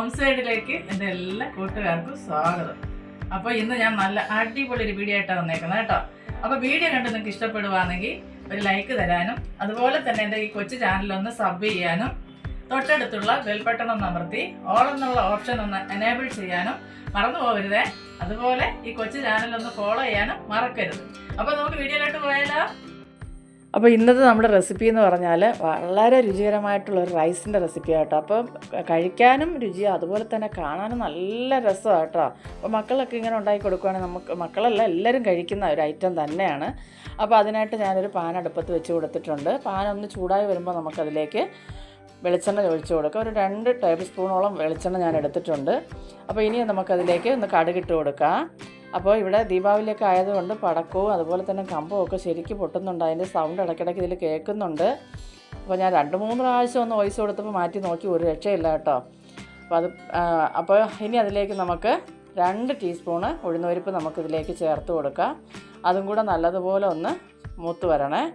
Home സൈഡിലേക്ക് എൻ്റെ എല്ലാ കൂട്ടുകാർക്കും സ്വാഗതം. അപ്പോൾ ഇന്ന് ഞാൻ നല്ല അടിപൊളി ഒരു വീഡിയോ ആയിട്ടാണ് വന്നേക്കുന്നത് കേട്ടോ. അപ്പോൾ വീഡിയോ കണ്ട് നിങ്ങൾക്ക് ഇഷ്ടപ്പെടുവാണെങ്കിൽ ഒരു ലൈക്ക് തരാനും അതുപോലെ തന്നെ എൻ്റെ ഈ കൊച്ചു ചാനലൊന്ന് സബ് ചെയ്യാനും തൊട്ടടുത്തുള്ള ബെൽ ബട്ടൺ ഒന്ന് അമർത്തി ഓൾ എന്നുള്ള ഓപ്ഷൻ ഒന്ന് എനേബിൾ ചെയ്യാനും മറന്നു പോകരുതേ. അതുപോലെ ഈ കൊച്ചു ചാനലൊന്ന് ഫോളോ ചെയ്യാനും മറക്കരുത്. അപ്പോൾ നമുക്ക് വീഡിയോയിലോട്ട് പോയാലോ. അപ്പോൾ ഇന്നത്തെ നമ്മുടെ റെസിപ്പി എന്ന് പറഞ്ഞാൽ വളരെ രുചികരമായിട്ടുള്ളൊരു റൈസിൻ്റെ റെസിപ്പി ആട്ടോ. അപ്പോൾ കഴിക്കാനും രുചിയാണ്, അതുപോലെ തന്നെ കാണാനും നല്ല രസമാണ് കേട്ടോ. അപ്പോൾ മക്കളൊക്കെ ഇങ്ങനെ ഉണ്ടാക്കി കൊടുക്കുകയാണെങ്കിൽ നമുക്ക് മക്കളല്ല എല്ലാവരും കഴിക്കുന്ന ഒരു ഐറ്റം തന്നെയാണ്. അപ്പോൾ അതിനായിട്ട് ഞാനൊരു പാൻ അടുപ്പത്ത് വെച്ച് കൊടുത്തിട്ടുണ്ട്. പാൻ ഒന്ന് ചൂടായി വരുമ്പോൾ നമുക്കതിലേക്ക് വെളിച്ചെണ്ണ ഒഴിച്ച് കൊടുക്കുക. ഒരു 2 ടേബിൾ സ്പൂണോളം വെളിച്ചെണ്ണ ഞാൻ എടുത്തിട്ടുണ്ട്. അപ്പോൾ ഇനി നമുക്കതിലേക്ക് ഒന്ന് കടുകിട്ട് കൊടുക്കാം. അപ്പോൾ ഇവിടെ ദീപാവലിയൊക്കെ ആയതുകൊണ്ട് പടക്കവും അതുപോലെ തന്നെ കമ്പവും ഒക്കെ ശരിക്കും പൊട്ടുന്നുണ്ട്. അതിൻ്റെ സൗണ്ട് ഇടയ്ക്കിടയ്ക്ക് ഇതിൽ കേൾക്കുന്നുണ്ട്. അപ്പോൾ ഞാൻ 2-3 പ്രാവശ്യം ഒന്ന് വോയിസ് കൊടുത്തപ്പോൾ മാറ്റി നോക്കി, ഒരു രക്ഷയില്ല കേട്ടോ. അപ്പോൾ ഇനി അതിലേക്ക് നമുക്ക് 2 ടീസ്പൂണ് ഉഴുന്നുപരിപ്പ് നമുക്കിതിലേക്ക് ചേർത്ത് കൊടുക്കാം. അതും കൂടെ നല്ലതുപോലെ ഒന്ന് മൂത്ത് വരണേ.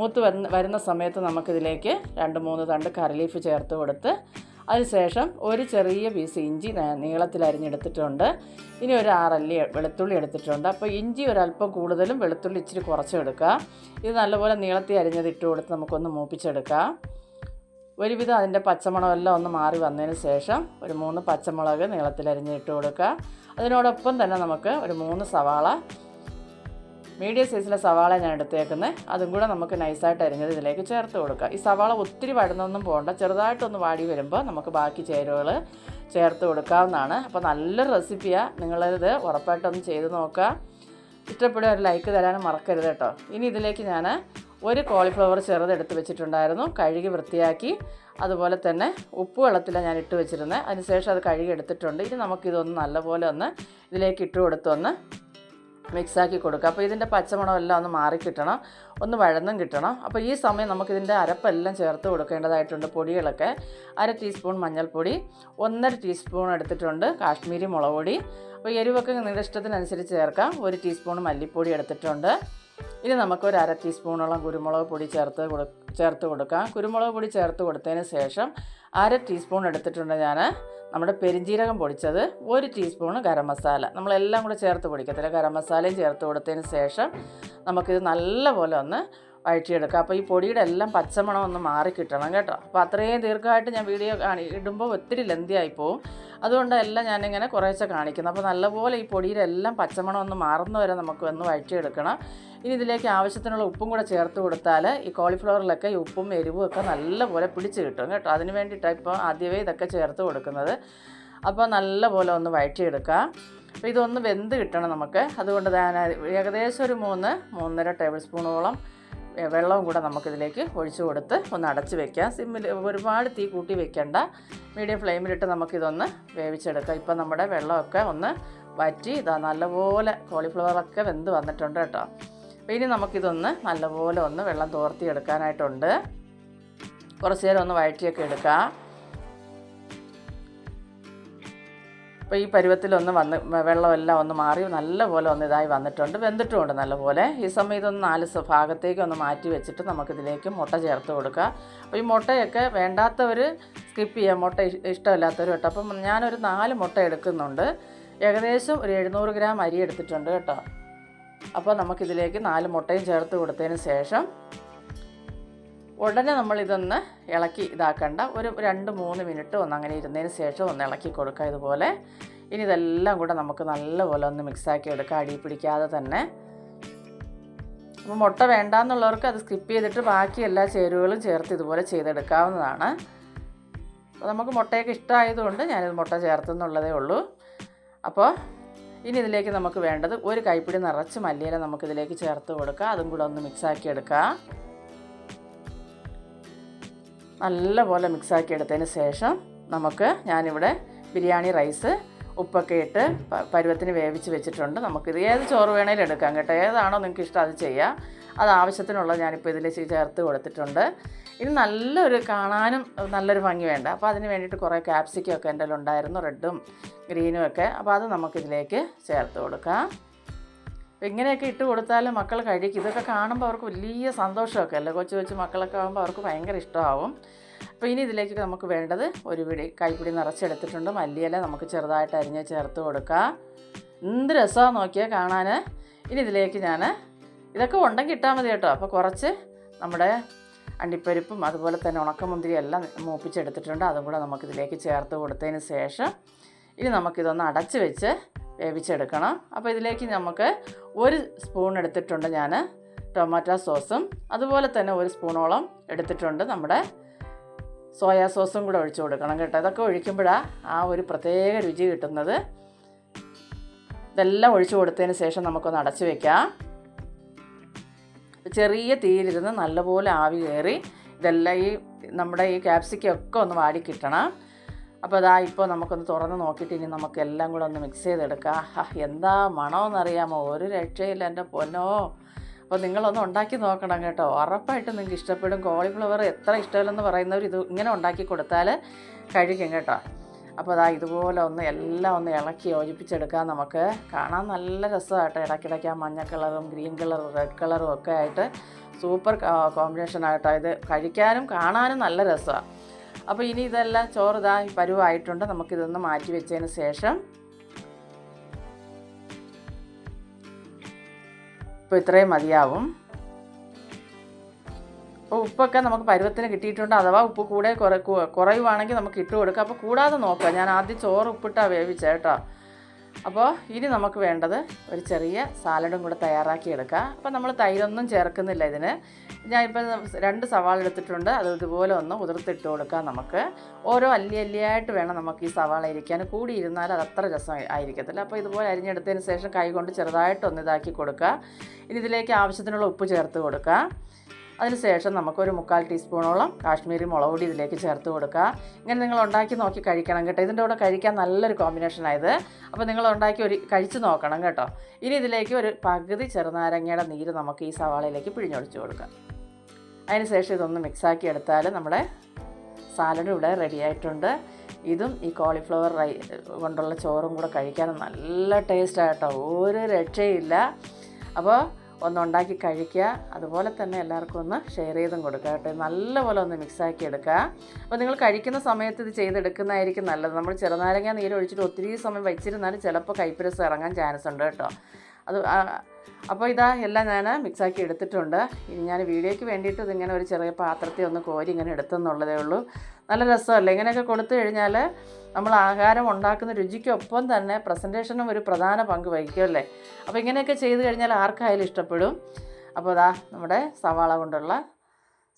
മൂത്ത് വരുന്ന സമയത്ത് നമുക്കിതിലേക്ക് 2-3 തണ്ട് കറി ലീഫ് ചേർത്ത് കൊടുത്ത് അതിനുശേഷം ഒരു ചെറിയ പീസ് ഇഞ്ചി നീളത്തിൽ അരിഞ്ഞെടുത്തിട്ടുണ്ട്. ഇനി ഒരു 6 അല്ലി വെളുത്തുള്ളി എടുത്തിട്ടുണ്ട്. അപ്പോൾ ഇഞ്ചി ഒരല്പം കൂടുതലും വെളുത്തുള്ളി ഇച്ചിരി കുറച്ചും എടുക്കുക. ഇത് നല്ലപോലെ നീളത്തിൽ അരിഞ്ഞത് ഇട്ട് കൊടുത്ത് നമുക്കൊന്ന് മൂപ്പിച്ചെടുക്കാം. ഒരുവിധം അതിൻ്റെ പച്ചമുളകെല്ലാം ഒന്ന് മാറി വന്നതിന് ശേഷം ഒരു 3 പച്ചമുളക് നീളത്തിൽ അരിഞ്ഞിട്ട് കൊടുക്കുക. അതിനോടൊപ്പം തന്നെ നമുക്ക് ഒരു 3 സവാള, മീഡിയം സൈസിലെ സവാള ഞാൻ എടുത്തേക്കുന്നത്, അതും കൂടെ നമുക്ക് നൈസായിട്ട് അരിഞ്ഞത് ഇതിലേക്ക് ചേർത്ത് കൊടുക്കുക. ഈ സവാള ഒത്തിരി വഴന്നൊന്നും പോകണ്ട, ചെറുതായിട്ടൊന്ന് വാടി വരുമ്പോൾ നമുക്ക് ബാക്കി ചേരുവകൾ ചേർത്ത് കൊടുക്കാവുന്നതാണ്. അപ്പോൾ നല്ലൊരു റെസിപ്പിയാണ്, നിങ്ങളിത് ഉറപ്പായിട്ടൊന്ന് ചെയ്ത് നോക്കുക. ഇഷ്ടപ്പെടുക ഒരു ലൈക്ക് തരാനും മറക്കരുത് കേട്ടോ. ഇനി ഇതിലേക്ക് ഞാൻ ഒരു കോളിഫ്ലവർ ചെറുതെടുത്ത് വെച്ചിട്ടുണ്ടായിരുന്നു, കഴുകി വൃത്തിയാക്കി. അതുപോലെ തന്നെ ഉപ്പ് വെള്ളത്തിലാണ് ഞാൻ ഇട്ട് വെച്ചിരുന്നത്. അതിനുശേഷം അത് കഴുകി എടുത്തിട്ടുണ്ട്. ഇനി നമുക്കിതൊന്ന് നല്ലപോലെ ഒന്ന് ഇതിലേക്ക് ഇട്ട് കൊടുത്തൊന്ന് മിക്സാക്കി കൊടുക്കുക. അപ്പോൾ ഇതിൻ്റെ പച്ചമണമെല്ലാം ഒന്ന് മാറിക്കിട്ടണം, ഒന്ന് വഴന്നും കിട്ടണം. അപ്പോൾ ഈ സമയം നമുക്കിതിൻ്റെ അരപ്പെല്ലാം ചേർത്ത് കൊടുക്കേണ്ടതായിട്ടുണ്ട്. പൊടികളൊക്കെ 1/2 ടീസ്പൂൺ മഞ്ഞൾപ്പൊടി, 1.5 ടീസ്പൂൺ എടുത്തിട്ടുണ്ട് കാശ്മീരി മുളക് പൊടി. അപ്പോൾ എരിവൊക്കെ നിങ്ങളുടെ ഇഷ്ടത്തിനനുസരിച്ച് ചേർക്കാം. 1 ടീസ്പൂൺ മല്ലിപ്പൊടി എടുത്തിട്ടുണ്ട്. ഇനി നമുക്കൊരു 1/2 ടീസ്പൂണോളം കുരുമുളക് പൊടി ചേർത്ത് കൊടുക്കാം. കുരുമുളക് പൊടി ചേർത്ത് കൊടുത്തതിന് ശേഷം 1/2 ടീസ്പൂൺ എടുത്തിട്ടുണ്ട് ഞാൻ നമ്മുടെ പെരിഞ്ജീരകം പൊടിച്ചത്, 1 ടീസ്പൂണ് ഗരം മസാല, നമ്മളെല്ലാം കൂടെ ചേർത്ത് പൊടിക്കത്തില്ല, ഗരം മസാലയും ചേർത്ത് കൊടുത്തതിന് ശേഷം നമുക്കിത് നല്ലപോലെ ഒന്ന് വഴറ്റിയെടുക്കാം. അപ്പോൾ ഈ പൊടിയുടെ എല്ലാം പച്ചമണം ഒന്ന് മാറിക്കിട്ടണം കേട്ടോ. അപ്പോൾ അത്രയും ദീർഘമായിട്ട് ഞാൻ വീഡിയോ ഇടുമ്പോൾ ഒത്തിരി ലെന്തിയായി പോവും, അതുകൊണ്ടെല്ലാം ഞാനിങ്ങനെ കുറേശ്ശെ കാണിക്കുന്നത്. അപ്പോൾ നല്ലപോലെ ഈ പൊടിയുടെ എല്ലാം പച്ചമണം ഒന്ന് മാറുന്നവരെ നമുക്ക് ഒന്ന് വഴറ്റിയെടുക്കണം. ഇനി ഇതിലേക്ക് ആവശ്യത്തിനുള്ള ഉപ്പും കൂടെ ചേർത്ത് കൊടുത്താൽ ഈ കോളിഫ്ലവറിലൊക്കെ ഈ ഉപ്പും എരിവും ഒക്കെ നല്ലപോലെ പിടിച്ച് കിട്ടും കേട്ടോ. അതിന് വേണ്ടിയിട്ടാണ് ഇപ്പോൾ ആദ്യമേ ഇതൊക്കെ ചേർത്ത് കൊടുക്കുന്നത്. അപ്പോൾ നല്ലപോലെ ഒന്ന് വഴറ്റിയെടുക്കാം. അപ്പോൾ ഇതൊന്ന് വെന്ത് കിട്ടണം നമുക്ക്. അതുകൊണ്ട് ഏകദേശം ഒരു 3-3.5 ടേബിൾ സ്പൂണോളം വെള്ളവും കൂടെ നമുക്കിതിലേക്ക് ഒഴിച്ചു കൊടുത്ത് ഒന്ന് അടച്ച് വെക്കാം. സിമ്മിൽ ഒരുപാട് തീ കൂട്ടി വെക്കേണ്ട, മീഡിയം ഫ്ലെയിമിലിട്ട് നമുക്കിതൊന്ന് വേവിച്ചെടുക്കാം. ഇപ്പം നമ്മുടെ വെള്ളമൊക്കെ ഒന്ന് വറ്റി ഇതാ നല്ലപോലെ കോളിഫ്ലവറൊക്കെ വെന്ത് വന്നിട്ടുണ്ട് കേട്ടോ. അപ്പോൾ ഇനി നമുക്കിതൊന്ന് നല്ലപോലെ ഒന്ന് വെള്ളം തോർത്തി എടുക്കാനായിട്ടുണ്ട്. കുറച്ച് നേരം ഒന്ന് വഴറ്റിയൊക്കെ എടുക്കാം. അപ്പോൾ ഈ പരുവത്തിലൊന്ന് വെള്ളമെല്ലാം ഒന്ന് മാറി നല്ലപോലെ ഒന്ന് ഇതായി വന്നിട്ടുണ്ട്, വെന്തിട്ടുമുണ്ട് നല്ലപോലെ. ഈ സമയം ഇതൊന്ന് 4 ഭാഗത്തേക്ക് ഒന്ന് മാറ്റി വെച്ചിട്ട് നമുക്കിതിലേക്ക് മുട്ട ചേർത്ത് കൊടുക്കുക. അപ്പോൾ ഈ മുട്ടയൊക്കെ വേണ്ടാത്തവർ സ്കിപ്പ് ചെയ്യാം, മുട്ട ഇഷ്ടമില്ലാത്തവർ കേട്ടോ. അപ്പം ഞാനൊരു 4 മുട്ട എടുക്കുന്നുണ്ട്. ഏകദേശം ഒരു 700 ഗ്രാം അരി എടുത്തിട്ടുണ്ട് കേട്ടോ. അപ്പോൾ നമുക്കിതിലേക്ക് 4 മുട്ടയും ചേർത്ത് കൊടുത്തതിന് ശേഷം ഉടനെ നമ്മളിതൊന്ന് ഇളക്കി ഇതാക്കണ്ട, ഒരു 2-3 മിനിറ്റ് ഒന്ന് അങ്ങനെ ഇരുന്നതിന് ശേഷം ഒന്ന് ഇളക്കി കൊടുക്കുക ഇതുപോലെ. ഇനി ഇതെല്ലാം കൂടെ നമുക്ക് നല്ലപോലെ ഒന്ന് മിക്സാക്കി എടുക്കുക, അടി പിടിക്കാതെ തന്നെ. അപ്പോൾ മുട്ട വേണ്ടാന്നുള്ളവർക്ക് അത് സ്കിപ്പ് ചെയ്തിട്ട് ബാക്കി എല്ലാ ചേരുവകളും ചേർത്ത് ഇതുപോലെ ചെയ്തെടുക്കാവുന്നതാണ്. അപ്പോൾ നമുക്ക് മുട്ടയൊക്കെ ഇഷ്ടമായതുകൊണ്ട് ഞാനിത് മുട്ട ചേർത്തെന്നുള്ളതേ ഉള്ളൂ. അപ്പോൾ ഇനി ഇതിലേക്ക് നമുക്ക് വേണ്ടത് 1 കൈപ്പിടി നിറച്ച് മല്ലിയില നമുക്കിതിലേക്ക് ചേർത്ത് കൊടുക്കുക. അതും കൂടെ ഒന്ന് മിക്സാക്കി എടുക്കുക. നല്ലപോലെ മിക്സാക്കി എടുത്തതിന് ശേഷം ഞാനിവിടെ ബിരിയാണി റൈസ് ഉപ്പൊക്കെ ഇട്ട് പരുവത്തിന് വേവിച്ച് വെച്ചിട്ടുണ്ട്. നമുക്കിത് ഏത് ചോറ് വേണേലും എടുക്കാം കേട്ടോ, ഏതാണോ നിങ്ങൾക്ക് ഇഷ്ടം അത് ചെയ്യാം. അത് ആവശ്യത്തിനുള്ളത് ഞാനിപ്പോൾ ഇതിൽ ചേർത്ത് കൊടുത്തിട്ടുണ്ട്. ഇത് നല്ലൊരു കാണാനും നല്ലൊരു ഭംഗി വേണ്ട. അപ്പോൾ അതിന് വേണ്ടിയിട്ട് കുറേ ക്യാപ്സിക്കൊക്കെ എൻ്റെ ഉണ്ടായിരുന്നു, റെഡും ഗ്രീനും ഒക്കെ. അപ്പോൾ അത് നമുക്കിതിലേക്ക് ചേർത്ത് കൊടുക്കാം. അപ്പോൾ ഇങ്ങനെയൊക്കെ ഇട്ട് കൊടുത്താൽ മക്കൾ കഴിക്കും. ഇതൊക്കെ കാണുമ്പോൾ അവർക്ക് വലിയ സന്തോഷമൊക്കെ അല്ലേ, കൊച്ചു കൊച്ചു മക്കളൊക്കെ ആകുമ്പോൾ അവർക്ക് ഭയങ്കര ഇഷ്ടമാവും. അപ്പോൾ ഇനി ഇതിലേക്ക് നമുക്ക് വേണ്ടത് ഒരു കൈപ്പിടി നിറച്ചെടുത്തിട്ടുണ്ട്. മല്ലിയില നമുക്ക് ചെറുതായിട്ട് അരിഞ്ഞ് ചേർത്ത് കൊടുക്കുക. എന്ത് രസമാണെന്ന് നോക്കിയാൽ കാണാൻ. ഇനി ഇതിലേക്ക് ഞാൻ ഇതൊക്കെ ഉണ്ടെങ്കിൽ ഇട്ടാൽ മതി കേട്ടോ. അപ്പോൾ കുറച്ച് നമ്മുടെ അണ്ടിപ്പരിപ്പും അതുപോലെ തന്നെ ഉണക്കമുന്തിരി എല്ലാം മൂപ്പിച്ചെടുത്തിട്ടുണ്ട്. അതും കൂടെ നമുക്കിതിലേക്ക് ചേർത്ത് കൊടുത്തതിന് ശേഷം ഇനി നമുക്കിതൊന്ന് അടച്ച് വെച്ച് വേവിച്ചെടുക്കണം. അപ്പോൾ ഇതിലേക്ക് നമുക്ക് 1 സ്പൂൺ എടുത്തിട്ടുണ്ട് ഞാൻ ടൊമാറ്റോ സോസും, അതുപോലെ തന്നെ 1 സ്പൂണോളം എടുത്തിട്ടുണ്ട് നമ്മുടെ സോയാ സോസും കൂടെ ഒഴിച്ച് കൊടുക്കണം കേട്ടോ. ഇതൊക്കെ ഒഴിക്കുമ്പോഴാണ് ആ ഒരു പ്രത്യേക രുചി കിട്ടുന്നത്. ഇതെല്ലാം ഒഴിച്ച് കൊടുത്തതിന് ശേഷം നമുക്കൊന്ന് അടച്ച് വയ്ക്കാം. ചെറിയ തീയിലിരുന്ന് നല്ലപോലെ ആവി കയറി ഇതെല്ലാം നമ്മുടെ ഈ ക്യാപ്സിക്കൊക്കെ ഒന്ന് വാടി കിട്ടണം. അപ്പോൾ അതാ ഇപ്പോൾ നമുക്കൊന്ന് തുറന്ന് നോക്കിയിട്ട് ഇനി നമുക്കെല്ലാം കൂടെ ഒന്ന് മിക്സ് ചെയ്തെടുക്കാം. എന്താ മണമെന്നറിയാമോ, ഒരു രക്ഷയില്ല എൻ്റെ പൊന്നോ. അപ്പോൾ നിങ്ങളൊന്ന് ഉണ്ടാക്കി നോക്കണം കേട്ടോ, ഉറപ്പായിട്ടും നിങ്ങൾക്ക് ഇഷ്ടപ്പെടും. കോളിഫ്ലവർ എത്ര ഇഷ്ടമില്ലെന്ന് പറയുന്നവർ ഇത് ഇങ്ങനെ ഉണ്ടാക്കി കൊടുത്താൽ കഴിക്കും കേട്ടോ. അപ്പോൾ അതാ ഇതുപോലെ എല്ലാം ഒന്ന് ഇളക്കി യോജിപ്പിച്ചെടുക്കാൻ നമുക്ക് കാണാൻ നല്ല രസമായിട്ട്. ഇടയ്ക്കിടയ്ക്ക് ആ മഞ്ഞ കളറും ഗ്രീൻ കളറും റെഡ് കളറും ഒക്കെ ആയിട്ട് സൂപ്പർ കോമ്പിനേഷനായിട്ടോ. ഇത് കഴിക്കാനും കാണാനും നല്ല രസമാണ്. അപ്പോൾ ഇനി ഇതെല്ലാം ചോറ് ഇതാ ഈ പരുവായിട്ടുണ്ട്. നമുക്കിതൊന്ന് മാറ്റി വെച്ചതിന് ശേഷം ഇപ്പോൾ ഇത്രയും മതിയാവും. അപ്പോൾ ഉപ്പൊക്കെ നമുക്ക് പരുവത്തിന് കിട്ടിയിട്ടുണ്ട്. അഥവാ ഉപ്പ് കൂടെ കുറയുവാണെങ്കിൽ നമുക്ക് ഇട്ട് കൊടുക്കാം. അപ്പോൾ കൂടാതെ നോക്കുക, ഞാൻ ആദ്യം ചോറ് ഉപ്പിട്ടാണ് വേവിച്ചത് കേട്ടോ. അപ്പോൾ ഇനി നമുക്ക് വേണ്ടത് ഒരു ചെറിയ സാലഡും കൂടെ തയ്യാറാക്കി എടുക്കുക. അപ്പോൾ നമ്മൾ തൈരൊന്നും ചേർക്കുന്നില്ല ഇതിന്. ഞാനിപ്പോൾ 2 സവാള എടുത്തിട്ടുണ്ട്. അത് ഇതുപോലെ ഒന്ന് ഉതിർത്തിട്ട് കൊടുക്കാം. നമുക്ക് ഓരോ അല്ലിയായിട്ട് വേണം നമുക്ക് ഈ സവാള ഇരിക്കാൻ. കൂടി ഇരുന്നാൽ അത് അത്ര രസം ആയിരിക്കത്തില്ല. അപ്പോൾ ഇതുപോലെ അരിഞ്ഞെടുത്തതിന് ശേഷം കൈ കൊണ്ട് ചെറുതായിട്ടൊന്ന് ഇതാക്കി കൊടുക്കുക. ഇനി ഇതിലേക്ക് ആവശ്യത്തിനുള്ള ഉപ്പ് ചേർത്ത് കൊടുക്കുക. അതിനുശേഷം നമുക്കൊരു 1/4 ടീസ്പൂണോളം കാശ്മീരി മുളക് പൊടി ഇതിലേക്ക് ചേർത്ത് കൊടുക്കുക. ഇങ്ങനെ നിങ്ങൾ ഉണ്ടാക്കി നോക്കി കഴിക്കണം കേട്ടോ. ഇതിൻ്റെ കൂടെ കഴിക്കാൻ നല്ലൊരു കോമ്പിനേഷനായത്. അപ്പോൾ നിങ്ങൾ ഉണ്ടാക്കി കഴിച്ച് നോക്കണം കേട്ടോ. ഇനി ഇതിലേക്ക് ഒരു പകുതി ചെറുനാരങ്ങയുടെ നീര് നമുക്ക് ഈ സവാളയിലേക്ക് പിഴിഞ്ഞൊഴിച്ച് കൊടുക്കാം. അതിനുശേഷം ഇതൊന്ന് മിക്സാക്കി എടുത്താൽ നമ്മുടെ സാലഡ് ഇവിടെ റെഡി ആയിട്ടുണ്ട്. ഇതും ഈ കോളിഫ്ലവർ കൊണ്ടുള്ള ചോറും കൂടെ കഴിക്കാൻ നല്ല ടേസ്റ്റായിട്ടോ, ഒരു രക്ഷയില്ല. അപ്പോൾ ഒന്നുണ്ടാക്കി കഴിക്കുക. അതുപോലെ തന്നെ എല്ലാവർക്കും ഒന്ന് ഷെയർ ചെയ്തും കൊടുക്കുക കേട്ടോ. നല്ലപോലെ ഒന്ന് മിക്സാക്കി എടുക്കുക. അപ്പോൾ നിങ്ങൾ കഴിക്കുന്ന സമയത്ത് ഇത് ചെയ്തെടുക്കുന്നതായിരിക്കും നല്ലത്. നമ്മൾ ചെറുനാരങ്ങ നീര് ഒഴിച്ചിട്ട് ഒത്തിരി സമയം വെച്ചിരുന്നാലും ചിലപ്പോൾ കയ്പ്പ് ഇറങ്ങാൻ ചാൻസ് ഉണ്ട് കേട്ടോ. അപ്പോൾ ഇതാ എല്ലാം ഞാൻ മിക്സാക്കി എടുത്തിട്ടുണ്ട്. ഇനി ഞാൻ വീഡിയോയ്ക്ക് വേണ്ടിയിട്ട് ഇതിങ്ങനെ ഒരു ചെറിയ പാത്രത്തിൽ ഒന്ന് കോരി ഇങ്ങനെ എടുത്തെന്നുള്ളതേ ഉള്ളൂ. നല്ല രസമല്ലേ ഇങ്ങനെയൊക്കെ കൊടുത്തു കഴിഞ്ഞാൽ. നമ്മൾ ആഹാരം ഉണ്ടാക്കുന്ന രുചിക്കൊപ്പം തന്നെ പ്രസൻറ്റേഷനും ഒരു പ്രധാന പങ്ക് വഹിക്കുമല്ലേ. അപ്പോൾ ഇങ്ങനെയൊക്കെ ചെയ്ത് കഴിഞ്ഞാൽ ആർക്കായാലും ഇഷ്ടപ്പെടും. അപ്പോൾ അതാ നമ്മുടെ സവാള കൊണ്ടുള്ള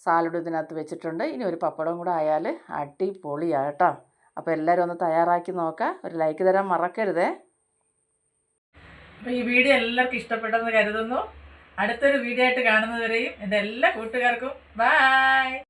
സാലഡ് ഇതിനകത്ത് വെച്ചിട്ടുണ്ട്. ഇനി ഒരു പപ്പടവും കൂടെ ആയാൽ അടിപൊളിയാണ് കേട്ടോ. അപ്പോൾ എല്ലാവരും ഒന്ന് തയ്യാറാക്കി നോക്കുക. ഒരു ലൈക്ക് തരാൻ മറക്കരുതേ. അപ്പോൾ ഈ വീഡിയോ എല്ലാവർക്കും ഇഷ്ടപ്പെട്ടെന്ന് കരുതുന്നു. അടുത്തൊരു വീഡിയോ ആയിട്ട് കാണുന്നതുവരെയും എൻ്റെ എല്ലാ കൂട്ടുകാർക്കും ബൈ.